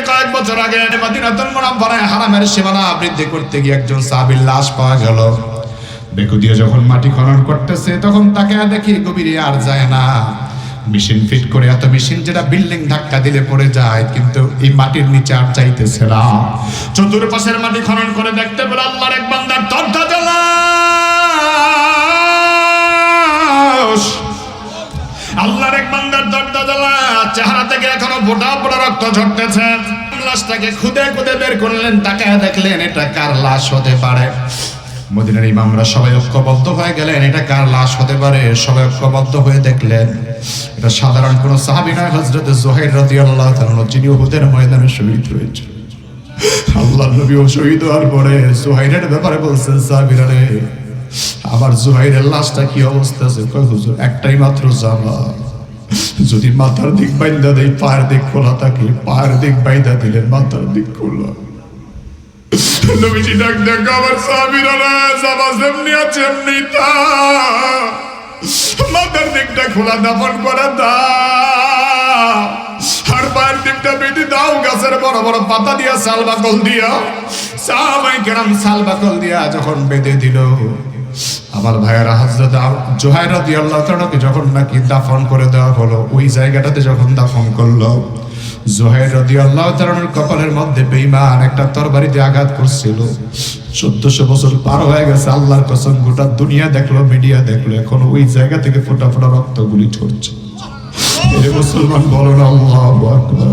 কয়েক বছর আগে মদিনাতুল মুনাওয়ারায় হারামের সীমানা বৃদ্ধি করতে গিয়ে একজন সাহাবীর লাশ পাওয়া গেল। বেকু দিয়ে যখন মাটি খনন করতেছে তখন তাকে দেখি গভীরে আর যায় না, মেশিন ফিট করে, এত মেশিন যেটা বিল্ডিং ধাক্কা দিলে পড়ে যায়, কিন্তু এই মাটির নিচে আর চাইতেছে না। চতুর্পাশের মাটি খনন করে দেখতে পেল আল্লাহর এক বান্দার তরতাজা লাশ, আল্লাহর এক বান্দার তরতাজা লাশ, চেহারা থেকে এখনো ফোঁটা ফোঁটা রক্ত ঝরতেছে। লাশটাকে খুদে খুদে বের করলেন, তাকে দেখলেন এটা কার লাশ হতে পারে। মদিনার ইমামরা সবাই ঐক্যবদ্ধ হয়ে গেলেন, এটা কার লাশ হতে পারে। সবাই ঐক্যবদ্ধ হয়ে দেখলেন এটা সাধারণ কোন সাহাবী নয়, হযরত যুহাইর রাদিয়াল্লাহু তাআলা, যিনি উহুদের ময়দানে শহীদ হয়েছেন। আল্লাহর নবী শহীদ হওয়ার পরে যুহাইরের ব্যাপারে বলছেন, সাহাবীরা রে, আমার যুহাইরের লাশটা কি অবস্থা আছে? কয় হুজুর একটাই মাত্র জামা, যদি মাথার দিক বাইন্ধা দেয় পায়ের দিক খোলা থাকে, পায়ের দিক বাইন্ধা দিলে মাথার দিক খোলা। নবীজি ডাক দেখ, আমার সাহাবীরা রে, জামা যেমনি আছে এমনি তা, মাথার দিকটা খোলা দাফন করে দাও, আর পায়ের দিকটা বেঁধে দাও গাছের বড় বড় পাতা দিয়া, শাল বাকল দিয়া। সাহাবায়ে কেরাম শাল বাকল দিয়া যখন বেঁধে দিল, আমার ভাইয়েরা হযরত যুহাইর রাদিয়াল্লাহু তাআলাকে যখন নাকি দাফন করে দেওয়া হলো, ওই জায়গাটাতে যখন দাফন করলো, যুহাইর রাদিয়াল্লাহু তাআলার কপালের মধ্যে বেঈমান একটা তরবারি দিয়ে আঘাত করছিল। 1400 বছর পার হয়ে গেছে, আল্লাহর কসম গোটা দুনিয়া দেখলো, মিডিয়া দেখলো, এখন ওই জায়গা থেকে ফোঁটা ফোঁটা রক্তগুলি ঝরছে। এ মুসলমান বলুন আল্লাহু আকবার,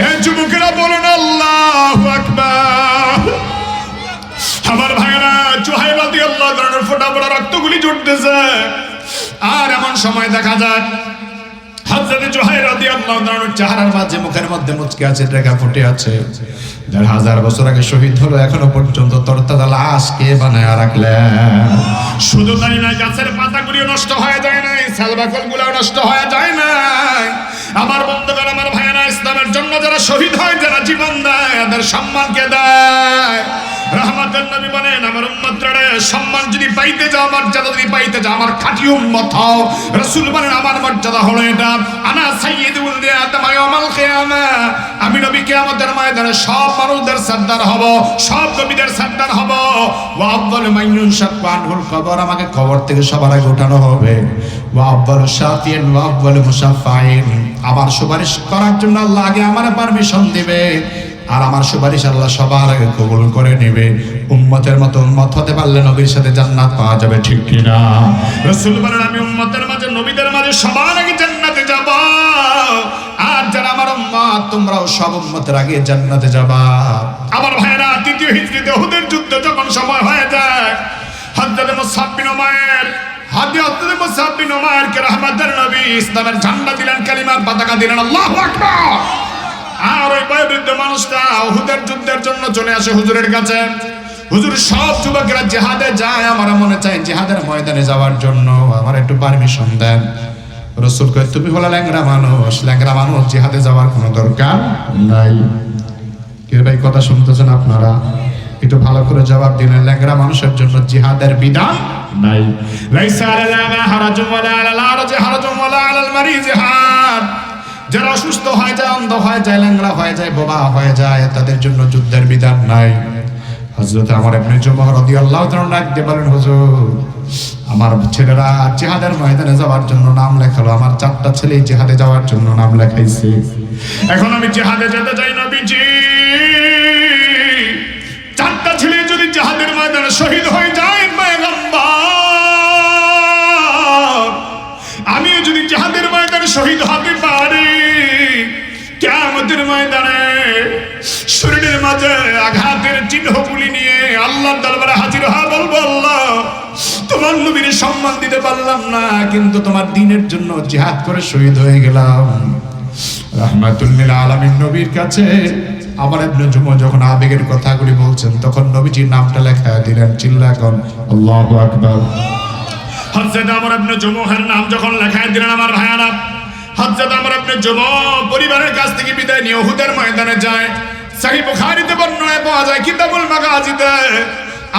এ যুবকেরা বলুন আল্লাহু আকবার। আমার ভাইরা, যুহাইর রাদিয়াল্লাহু তাআলার ফোঁটা ফোঁটা রক্তগুলি ঝরতেছে। আর এমন সময় দেখা যায় হযরত যুহাইর রাদিয়াল্লাহু তাআলার চেহারার মাঝে, মুখের মধ্যে মুচকি আছে, রেখা ফুটে আছে। 1000 বছর আগে শহীদ হলো, এখনো পর্যন্ত তরতাজা লাশ কে বানায় রাখলেন। শুধু তাই না, গাছের পাতাগুলিও নষ্ট হয়ে যায় নাই, শালবাকলগুলো নষ্ট হয়ে যায় নাই। আমার বন্ধুগণ, আমার ভাইয়েরা, ইসলামের জন্য যারা শহীদ হয়, যারা জীবন দেয়, তাদের সম্মানকে দেয়। রহমতের নবী বলেন, আমার উম্মতরা সম্মান যদি পাইতে যাও, মর্যাদা যদি পাইতে যাও, আমার খাঁটি উম্মত হও। রাসূল বলেন, আমার মর্যাদা হলো এটা, আনা সাইয়্যিদুল ওয়ালাদি আদম ইয়াউমাল কিয়ামা, আমি নবী কিয়ামতের ময়দানে সব মানুষদের সরদার হব, সব নবীদের সরদার হব। ওয়া আফদালু মান ইউনশাকু আনহুল কবর, আমাকে কবর থেকে সবার আগে উঠানো হবে। ওয়া আফদালু শাফিয়ান ওয়া আফদালু মুশাফফাইন, আমার সুপারিশ করার জন্য আল্লাহ আগে আমারে পারমিশন দিবে, আর আমার সুপারিশ আল্লাহ সবার আগে কবুল করে নেবে। উম্মতের মতো উম্মত হতে পারলে নবীর সাথে জান্নাত পাওয়া যাবে, ঠিক কি না? রাসূল বলেন, আমি উম্মতের মাঝে, নবীদের মাঝে সবার আগে জান্নাতে যাব, আর যারা আমার উম্মত তোমরাও সব উম্মতের আগে জান্নাতে যাবা। আমার ভাইরা, তৃতীয় হিজরিতে উহুদের যুদ্ধ যখন সময় হয়ে যায়, হযরত মুসআব বিন উমাইর, হযরত মুসআব বিন উমাইরকে রহমতের নবী ইসলামের ঝান্ডা দিলেন, কালিমার পতাকা দিলেন, আল্লাহু আকবার। আর ওই বয়োবৃদ্ধ মানুষটা উহুদের যুদ্ধের জন্য চলে আসে হুজুরের কাছে। হুজুর, সব যুবকেরা জিহাদে যায়, আমার মনে চাই জিহাদের ময়দানে যাওয়ার জন্য, আমার একটু পারমিশন দেন। রাসূল কয়, তুমি হলো ল্যাংড়া মানুষ, ল্যাংড়া মানুষ জিহাদে যাওয়ার কোনো দরকার নাই। কে ভাই কথা শুনতেছেন আপনারা? একটু ভালো করে জবাব দিলেন, ল্যাংড়া মানুষের জন্য জিহাদের বিধান নাই। লাইসা আলানা হারাজুম ওয়ালা আলাল আরজি হারাজুম ওয়ালা আলাল মারিজ হাদ, যারা অসুস্থ হয়ে যায়, অন্ধ হয়ে যায়, ল্যাংড়া হয়ে যায়, বোবা হয়ে যায়, তাদের জন্য যুদ্ধের বিধান নাই। হযরত আমর ইবনে জুমহ রাদিয়াল্লাহু তাআলা ডাকতে বলেন, হুজুর, আমার ছেলেরা জিহাদের ময়দানে যাওয়ার জন্য নাম লেখালো, আমার 4টা ছেলে জিহাদে যাওয়ার জন্য নাম লেখাইছে, এখন আমি জিহাদে যেতে চাই নবীজি। 4টা ছেলে যদি জিহাদের ময়দানে শহীদ হয়ে যায়, পয়গম্বর, আমিও যদি জিহাদের ময়দানে শহীদ হতে পারি, কিয়ামতের ময়দানে শরীরের মাঝে আঘাতের চিহ্নগুলি নিয়ে আল্লাহর দরবারে হাজির হয়ে বলবো, আল্লাহ, তোমার নবীর সম্মান দিতে পারলাম না, কিন্তু তোমার দ্বীনের জন্য জিহাদ করে শহীদ হয়ে গেলাম। রাহমাতুল লিল আলামিন নবীর কাছে আমার ইবনে জুমহ যখন আবেগের কথাগুলি বলছেন, তখন নবীজির নামটা লেখা দিলেন, চিল্লায় কোন আল্লাহু আকবার। হযরত আমর ইবনে জুমহের নাম যখন লেখা দিলেন, আমার ভাইয়ারা, হযরত আমর ইবনে জুমহ পরিবারের কাছ থেকে বিদায় নিয়ে উহুদের ময়দানে যায়। সহিহ বুখারীতে বর্ণনা পাওয়া যায়, কিতাবুল মাগাজিতে,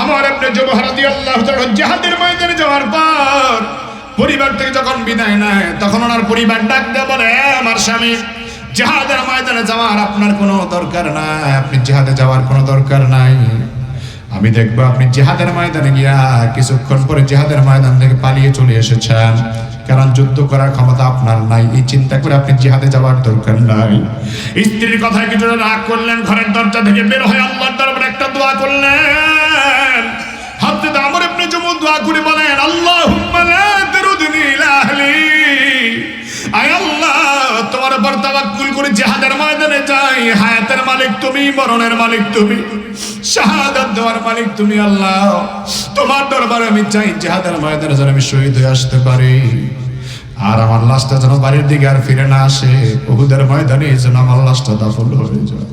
আমর ইবনে জুমহ রাদিয়াল্লাহু তাআলা জিহাদের ময়দানে যাওয়ার পর পরিবার থেকে যখন বিদায় নেয়, তখন ওনার পরিবার ডাক দিয়ে বলে, আমার স্বামী, জিহাদের ময়দানে যাওয়ার আপনার কোনো দরকার নাই, আপনি জিহাদে যাওয়ার কোনো দরকার নাই। আমি দেখবো আপনি জিহাদের ময়দানে গিয়া কিছুক্ষণ পরে জিহাদের ময়দান থেকে পালিয়ে চলে এসেছেন, কারণ যুদ্ধ করার ক্ষমতা আপনার নাই। এই চিন্তা করে আপনি জিহাদে যাওয়ার দরকার নাই। স্ত্রীর কথায় কিছুটা রাগ করলেন, ঘরের দরজা থেকে বের হয়ে আল্লাহর দরবারে একটা দোয়া করলেন। হযরত আমর ইবনে জুমুহ দোয়া করে বলেন, আল্লাহুম্মা লা তারুদনি ইলা আহলি। আয় আল্লাহ, তোমার উপর তাওয়াক্কুল করে জিহাদের ময়দানে যাই। হায়াতের মালিক তুমি, মরণের মালিক তুমি, শাহাদাত দেওয়ার মালিক তুমি। আল্লাহ, তোমার দরবারে আমি চাই জিহাদের ময়দানে যেন আমি শহীদ হয়ে আসতে পারি, আর আমার লাশটা যেন বাড়ির দিকে আর ফিরে না আসে। উহুদের ময়দানে যেন আমার লাশটা দাফন হয়ে যায়।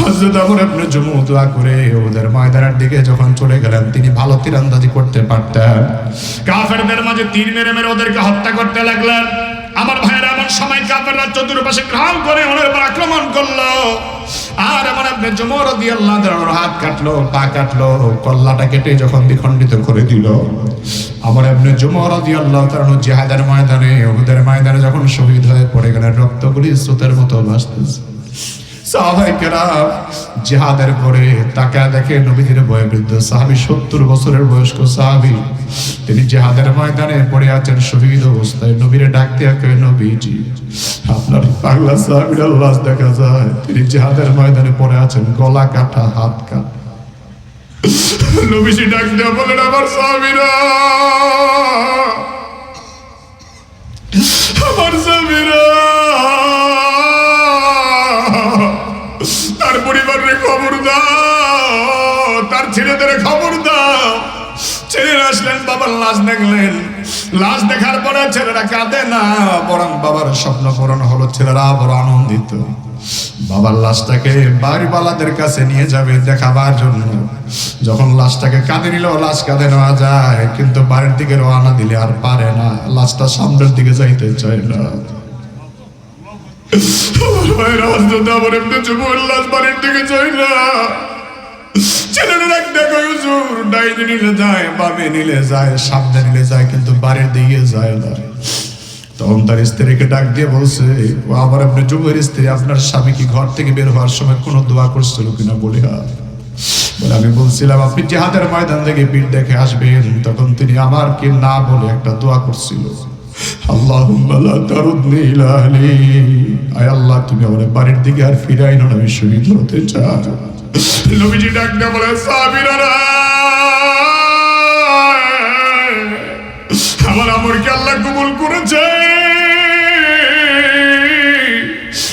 হযরত আমর ইবনে জুমুহ দোয়া করে উহুদের ময়দানের দিকে যখন চলে গেলেন, তিনি ভালো তীরন্দাজি করতে পারতেন। কাফেরদের মাঝে তীর মেরে মেরে ওদেরকে হত্যা করতে লাগলেন। আমার ভাইয়েরা, এমন সময় কাফেররা চতুর্পাশে ঘেরাও করে ওনার উপর আক্রমণ করলো। আর আমর ইবনে জুমুহ রাদিয়াল্লাহু তাআলার হাত কাটলো, পা কাটলো, কল্লাটা কেটে যখন দ্বিখণ্ডিত করে দিল। আমর ইবনে জুমুহ রাদিয়াল্লাহু তাআলা জিহাদের ময়দানে, উহুদের ময়দানে যখন শহীদ হয়ে পড়ে গেলেন, রক্তগুলি স্রোতের মতো ভাসতেছে। সাহাবায়ে কেরাম জিহাদের পরে তাকায় দেখে নবীজির বয়োবৃদ্ধ সাহাবী, 70 বছরের বয়স্ক সাহাবী, তিনি জিহাদের ময়দানে পড়ে আছেন শহীদ অবস্থায়। নবীরে ডাক দিয়ে কয়, নবীজি আপনার পাগলা সাহাবীর লাশ দেখা যায়, তিনি জিহাদের ময়দানে পড়ে আছেন, গলা কাটা, হাত কাটা। নবীজি ডাক দিয়ে বলেন, আমার সাহাবীরা, আমার সাহাবীরা, তার পরিবারের খবর দাও, তার ছেলেদের খবর দাও। ছেলেরা আসলেন, বাবার লাশ দেখলেন। লাশ দেখার পরে ছেলেরা কাঁদে না, বরং বাবার স্বপ্ন পূরণ হলো। ছেলেরা বড় আনন্দিত। বাবার লাশটাকে বাড়িওয়ালাদের কাছে নিয়ে যাবে দেখাবার জন্য। যখন লাশটাকে কাঁধে নিল, লাশ কাঁধে নেওয়া যায়, কিন্তু বাড়ির দিকে রওনা দিলে আর পারে না, লাশটা সামনের দিকে যাইতে চায় না। বাড়ির দিকে যাই না, ছেলেরা দেখো হুজুর, ডাইনে নিলে যায়, বামে নিলে যায়, সামনে নিলে যায়, কিন্তু বাড়ির দিকে যায় না। তখন তার স্ত্রীকে ডাক দিয়ে বলছে, ও আমার আপনি জুমুহের স্ত্রী, আপনার স্বামী কি ঘর থেকে বের হওয়ার সময় কোনো দোয়া করছিল কিনা? বলে আমি বলছিলাম আপনি জিহাদের ময়দান থেকে বীর দেখে আসবেন, তখন তিনি আমার কি না বলে একটা দোয়া করছিল, আল্লাহুম্মা লা তারুদনি ইলা আহলি। আয় আল্লাহ, তুমি আমার বাড়ির দিকে আর ফিরাই না, আমি শহীদ হতে চাই। নবীজি ডাক দিয়ে বলে, সাহাবীরা, আমার আমরকে আল্লাহ কবুল করেছে।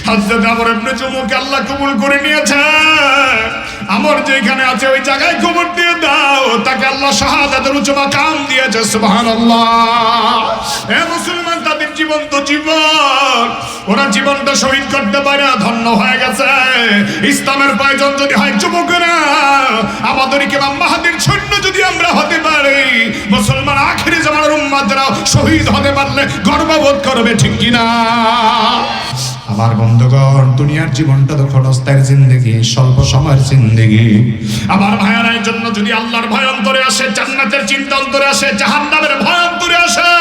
হযরত আমর ইবনে জুমুহকে আল্লাহ কবুল করে নিয়েছে। আমর যেখানে আছে ওই জায়গায় কবর দিয়ে দাও, তাকে আল্লাহ শাহাদাতের উচ্চ মাকাম দিয়েছে। সুবহানাল্লাহ। হে মুসলমান, তাদের জীবন তো জীবন, ওরা জীবনটা শহীদ করতে পারে, ধন্য হয়ে গেছে। ইসলামের প্রয়োজন যদি হয় যুবকেরা, আমাদেরকে মাহাদির সৈন্য যদি আমরা হতে পারি, মুসলমান আখিরি জামানার উম্মতরা শহীদ হতে পারলে গর্ববোধ করবে, ঠিক কিনা? আমার বন্ধুগণ, দুনিয়ার জীবনটা তো ক্ষণস্থায়ী জিন্দেগি, স্বল্প সময়ের জিন্দেগি। আমার ভাইয়ের জন্য যদি আল্লাহর ভয় অন্তরে আসে, জান্নাতের চিন্তা অন্তরে আসে, জাহান্নামের ভয় অন্তরে আসে,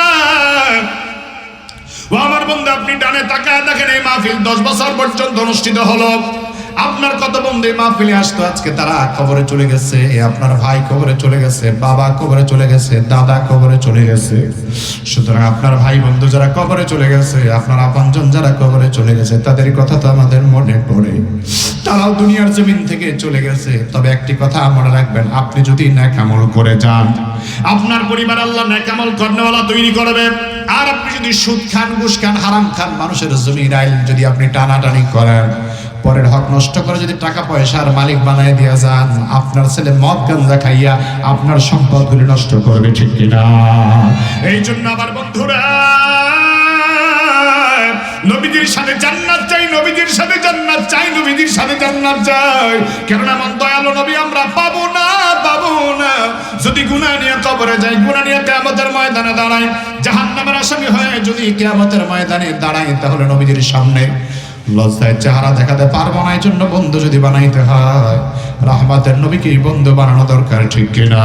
ও আমার বন্ধু, আপনি ডানে তাকায় দেখেন, এই মাহফিল 10 বছর পর্যন্ত অনুষ্ঠিত হলো। আপনার কত বন্ধু এই মাহফিলে আসতো, আজকে তারা কবরে চলে গেছে। আপনার ভাই কবরে চলে গেছে, বাবা কবরে চলে গেছে, দাদা কবরে চলে গেছে। সুতরাং আপনার ভাই বন্ধু যারা কবরে চলে গেছে, আপনার আপনজন যারা কবরে চলে গেছে, তাদের কথা তো আমাদের মনে পড়ে। তারাও দুনিয়ার জমিন থেকে চলে গেছে। তবে একটি কথা মনে রাখবেন, আপনি যদি নেক আমল করে যান, আপনার পরিবার আল্লাহ নেক আমল করেওয়ালা তৈরি করবে। আর আপনি যদি সুদ খান, ঘুষ খান, হারাম খান, মানুষের জমির আইল যদি আপনি টানাটানি করেন, পরের হক নষ্ট করে যদি টাকা পয়সার মালিক বানায় দিয়ে যান, আপনার ছেলে মদ গাঞ্জা খাইয়া আপনার সম্পদগুলি নষ্ট করবে, ঠিক কিনা? এই জন্য আমার বন্ধুরা, নবীজির সাথে জান্নাত চাই, নবীজির সাথে জান্নাত চাই, নবীজির সাথে জান্নাত চাই। কেন এমন দয়ালু নবী আমরা পাবো না, পাবো না। যদি গুনাহ নিয়ে কবরে যাই, গুনাহ নিয়ে কিয়ামতের ময়দানে দাঁড়াই, জাহান্নামের আসামি হয়ে যদি কিয়ামতের ময়দানে দাঁড়াই, তাহলে নবীজির সামনে লজ্জায় চেহারা দেখাতে পারবো না। এই জন্য বন্ধু যদি বানাইতে হয়, রাহমাতের নবীকে বন্ধু বানানো দরকার, ঠিক কিনা?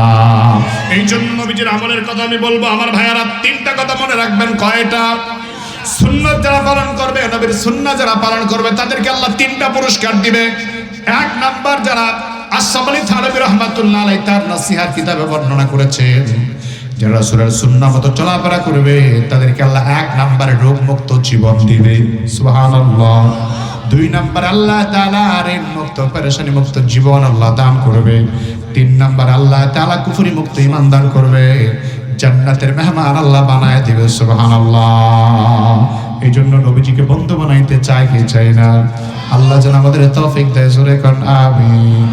এই জন্য নবীজির আমলের কথা আমি বলবো। আমার ভাইয়ারা, 3টা কথা মনে রাখবেন। কয়টা? সুন্নাত যারা পালন করবে, নবীর সুন্নাহ যারা পালন করবে তাদেরকে আল্লাহ তিনটা পুরস্কার দিবে। এক নাম্বার, যারা আশরাফ আলী থানভী রাহমাতুল্লাহ আলাইহি তার নসিহত কিতাবে বর্ণনা করেছেন, যারা রাসূলের সুন্নাহ মতো চলাফেরা করবে তাদেরকে আল্লাহ এক নাম্বারে রোগ মুক্ত জীবন দিবে। সুবহানাল্লাহ। দুই নাম্বার, আল্লাহ তাআলা ঋণ মুক্ত পেরেশানি মুক্ত জীবন আল্লাহ দান করবে। তিন নাম্বার, আল্লাহ তাআলা কুফরি মুক্ত ঈমান দান করবে, জান্নাতের মেহমান আল্লাহ বানায় দিবে। সুবহানাল্লাহ। এই জন্য নবীজিকে বন্ধু বানাইতে চাই কি চাই না? আল্লাহ যেন আমাদের তৌফিক দেয়। জোরে কোন আমিন।